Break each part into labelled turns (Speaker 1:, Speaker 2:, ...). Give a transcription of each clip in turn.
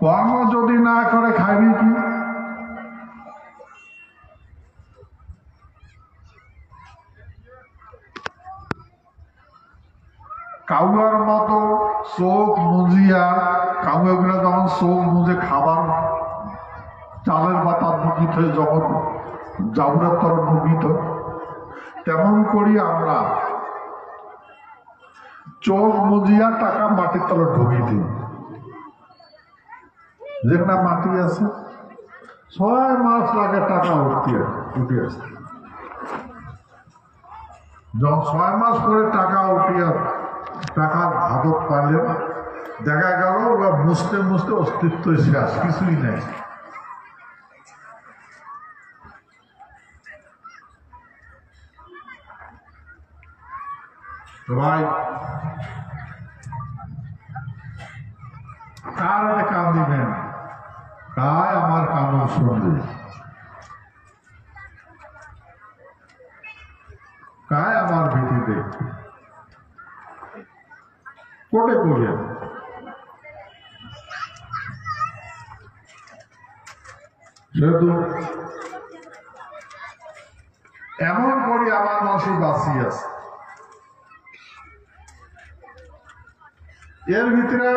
Speaker 1: কর্ম যদি না করে খাবি কি? কাউয়ার মতো চোখ মুজিয়া, কাউয়াগুলো যখন চোখ মুজে খাবার চালের পাতার ঢুকিত হয়ে যখন জাউরের তর ঢুকিত, তেমন করি আমরা চোখ মুজিয়া টাকা মাটির তলে ঢুকিয়ে দিই। যেখানে মাটি আছে 6 মাস লাগে টাকা উঠে আসতে। যখন 6 মাস পরে টাকা উঠিয়া টাকার ভাদত পাইলে দেখা গেল ওরা মুছতে মুছতে অস্তিত্ব শেষ, কিছুই নেই। ভাই কার একটা কান দিবেন, তাই আমার কান শুনবে, কায় আমার ভিত্তিতে কোটে করবেন। যেহেতু এমন করি আমার মানুষ বাঁচিয়ে আছে, এর ভিতরে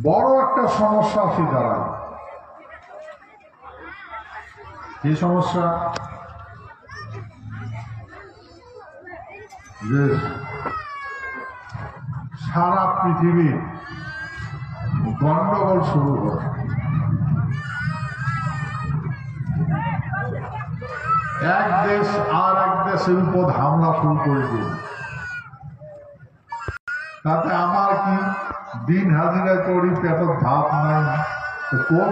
Speaker 1: বড় একটা সমস্যা আছে দাঁড়ায়। কি সমস্যা? যে সারা পৃথিবীর গন্ডগোল শুরু করে, এক দেশ আর এক দেশের উপর হামলা শুরু করে দিল। তাতে আমার কি, দিন হাজিরা করি, পেটের ভাত নাই, কোন